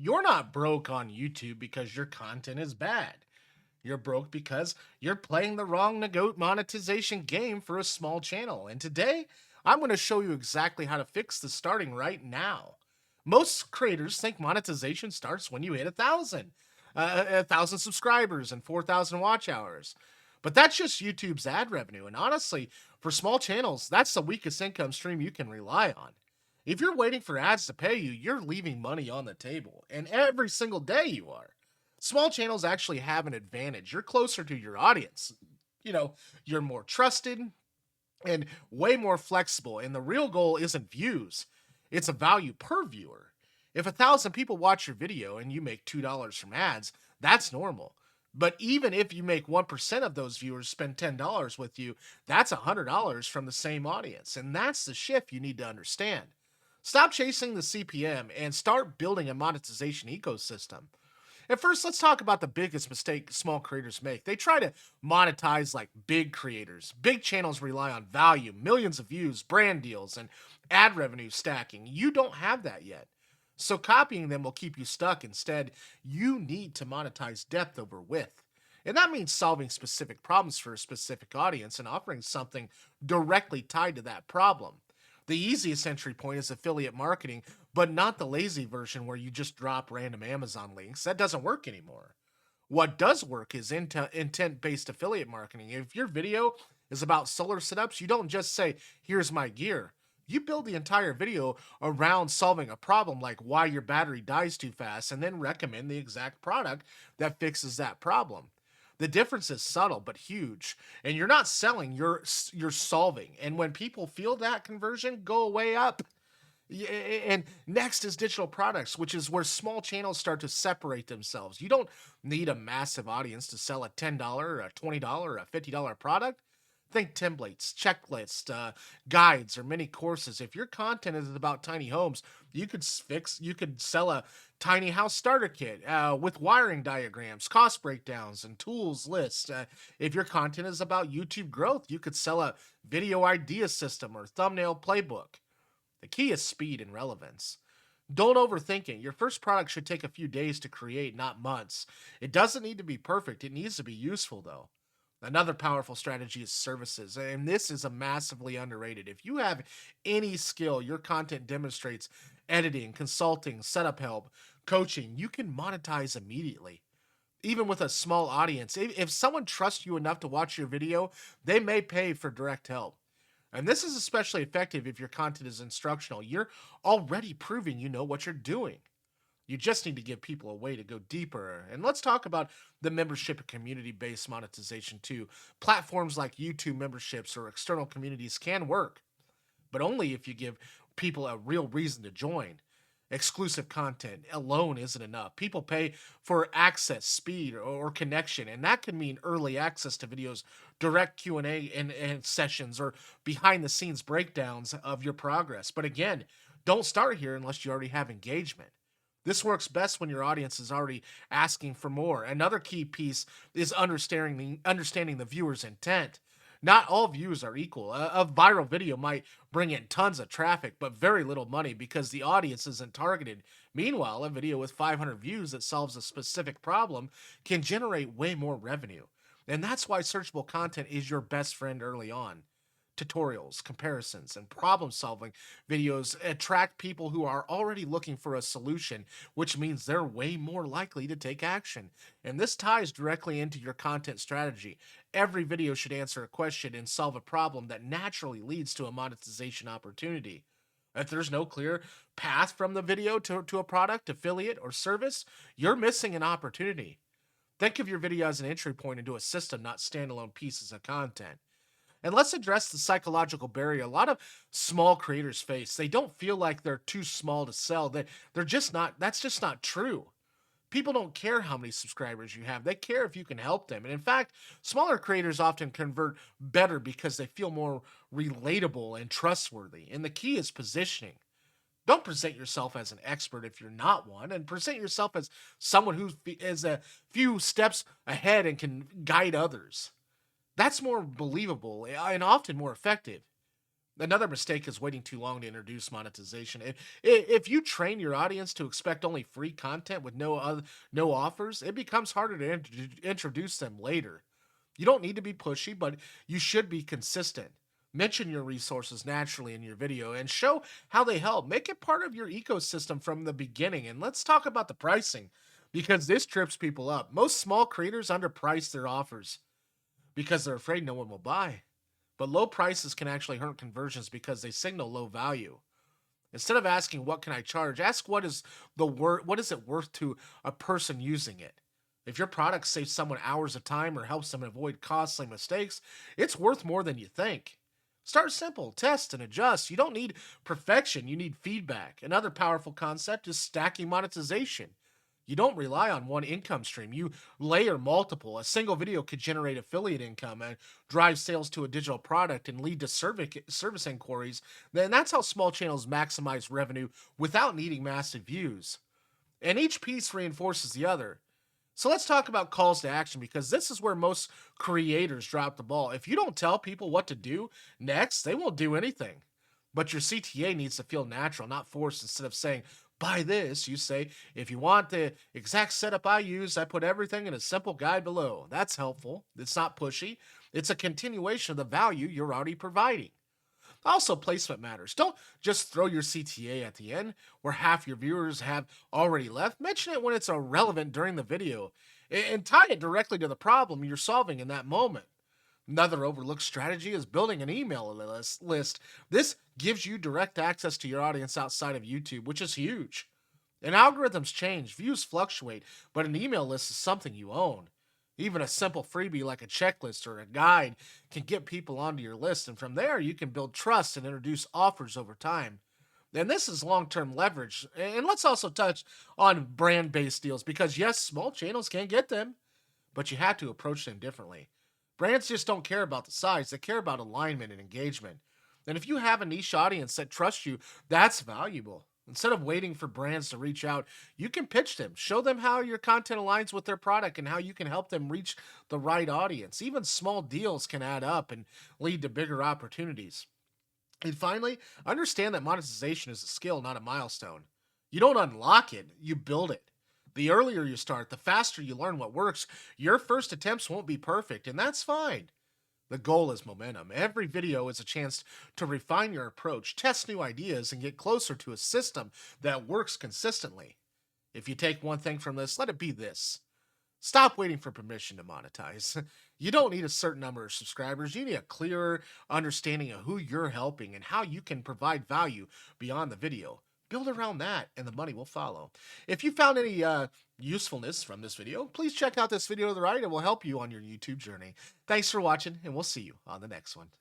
You're not broke on YouTube because your content is bad. You're broke because you're playing the wrong monetization game for a small channel. And today, I'm going to show you exactly how to fix this starting right now. Most creators think monetization starts when you hit a thousand subscribers and 4,000 watch hours. But that's just YouTube's ad revenue. And honestly, for small channels, that's the weakest income stream you can rely on. If you're waiting for ads to pay you, you're leaving money on the table. And every single day you are. Small channels actually have an advantage. You're closer to your audience. You know, you're more trusted and way more flexible. And the real goal isn't views, it's a value per viewer. If 1,000 people watch your video and you make $2 from ads, that's normal. But even if you make 1% of those viewers spend $10 with you, that's $100 from the same audience. And that's the shift you need to understand. Stop chasing the CPM and start building a monetization ecosystem. At first, let's talk about the biggest mistake small creators make. They try to monetize like big creators. Big channels rely on value, millions of views, brand deals, and ad revenue stacking. You don't have that yet. So copying them will keep you stuck. Instead, you need to monetize depth over width. And that means solving specific problems for a specific audience and offering something directly tied to that problem. The easiest entry point is affiliate marketing, but not the lazy version where you just drop random Amazon links. That doesn't work anymore. What does work is intent based affiliate marketing. If your video is about solar setups, you don't just say, here's my gear. You build the entire video around solving a problem like why your battery dies too fast and then recommend the exact product that fixes that problem. The difference is subtle but huge, and you're not selling, you're solving. And when people feel that conversion go way up, and next is digital products, which is where small channels start to separate themselves. You don't need a massive audience to sell a $10, a $20, a $50 product. Think templates, checklists, guides, or mini courses. If your content is about tiny homes, you could sell a tiny house starter kit with wiring diagrams, cost breakdowns, and tools lists. If your content is about YouTube growth, you could sell a video idea system or thumbnail playbook. The key is speed and relevance. Don't overthink it. Your first product should take a few days to create, not months. It doesn't need to be perfect, it needs to be useful, though. Another powerful strategy is services, and this is a massively underrated. If you have any skill your content demonstrates editing, consulting, setup help, coaching, you can monetize immediately. Even with a small audience, if someone trusts you enough to watch your video, they may pay for direct help. And this is especially effective if your content is instructional. You're already proving you know what you're doing. You just need to give people a way to go deeper. And let's talk about the membership and community based monetization too. Platforms like YouTube memberships or external communities can work, but only if you give people a real reason to join. Exclusive content alone isn't enough. People pay for access, speed, or connection, and that can mean early access to videos, direct Q&A and sessions, or behind the scenes breakdowns of your progress. But again, don't start here unless you already have engagement. This works best when your audience is already asking for more. Another key piece is understanding the viewer's intent. Not all views are equal. A viral video might bring in tons of traffic, but very little money because the audience isn't targeted. Meanwhile, a video with 500 views that solves a specific problem can generate way more revenue. And that's why searchable content is your best friend early on. Tutorials, comparisons, and problem solving videos attract people who are already looking for a solution, which means they're way more likely to take action. And this ties directly into your content strategy. Every video should answer a question and solve a problem that naturally leads to a monetization opportunity. If there's no clear path from the video to a product, affiliate, or service, you're missing an opportunity. Think of your video as an entry point into a system, not standalone pieces of content. And let's address the psychological barrier a lot of small creators face. They don't feel like they're too small to sell. They're just not, that's just not true. People don't care how many subscribers you have. They care if you can help them. And in fact, smaller creators often convert better because they feel more relatable and trustworthy. And the key is positioning. Don't present yourself as an expert if you're not one, and present yourself as someone who is a few steps ahead and can guide others. That's more believable and often more effective. Another mistake is waiting too long to introduce monetization. If you train your audience to expect only free content with no offers, it becomes harder to introduce them later. You don't need to be pushy, but you should be consistent. Mention your resources naturally in your video and show how they help. Make it part of your ecosystem from the beginning. And let's talk about the pricing because this trips people up. Most small creators underprice their offers because they're afraid no one will buy. But low prices can actually hurt conversions because they signal low value. Instead of asking what can I charge, ask what is it worth to a person using it. If your product saves someone hours of time or helps them avoid costly mistakes, it's worth more than you think. Start simple, test and adjust. You don't need perfection, you need feedback. Another powerful concept is stacking monetization. You don't rely on one income stream. You layer multiple. A single video could generate affiliate income and drive sales to a digital product and lead to service inquiries. Then that's how small channels maximize revenue without needing massive views. And each piece reinforces the other. So let's talk about calls to action because this is where most creators drop the ball. If you don't tell people what to do next, they won't do anything. But your CTA needs to feel natural, not forced. Instead of saying, buy this, you say, if you want the exact setup I use, I put everything in a simple guide below. That's helpful. It's not pushy, it's a continuation of the value you're already providing. Also, placement matters. Don't just throw your CTA at the end where half your viewers have already left. Mention it when it's relevant during the video and tie it directly to the problem you're solving in that moment. Another overlooked strategy is building an email list. This gives you direct access to your audience outside of YouTube, which is huge. And algorithms change, views fluctuate, but an email list is something you own. Even a simple freebie like a checklist or a guide can get people onto your list, and from there, you can build trust and introduce offers over time. And this is long term leverage. And let's also touch on brand based deals because, yes, small channels can get them, but you have to approach them differently. Brands just don't care about the size, they care about alignment and engagement. And if you have a niche audience that trusts you, that's valuable. Instead of waiting for brands to reach out, you can pitch them, show them how your content aligns with their product and how you can help them reach the right audience. Even small deals can add up and lead to bigger opportunities. And finally, understand that monetization is a skill, not a milestone. You don't unlock it, you build it. The earlier you start, the faster you learn what works. Your first attempts won't be perfect, and that's fine. The goal is momentum. Every video is a chance to refine your approach, test new ideas, and get closer to a system that works consistently. If you take one thing from this, let it be this: stop waiting for permission to monetize. You don't need a certain number of subscribers. You need a clearer understanding of who you're helping and how you can provide value beyond the video. Build around that, and the money will follow. If you found any usefulness from this video, please check out this video to the right. It will help you on your YouTube journey. Thanks for watching, and we'll see you on the next one.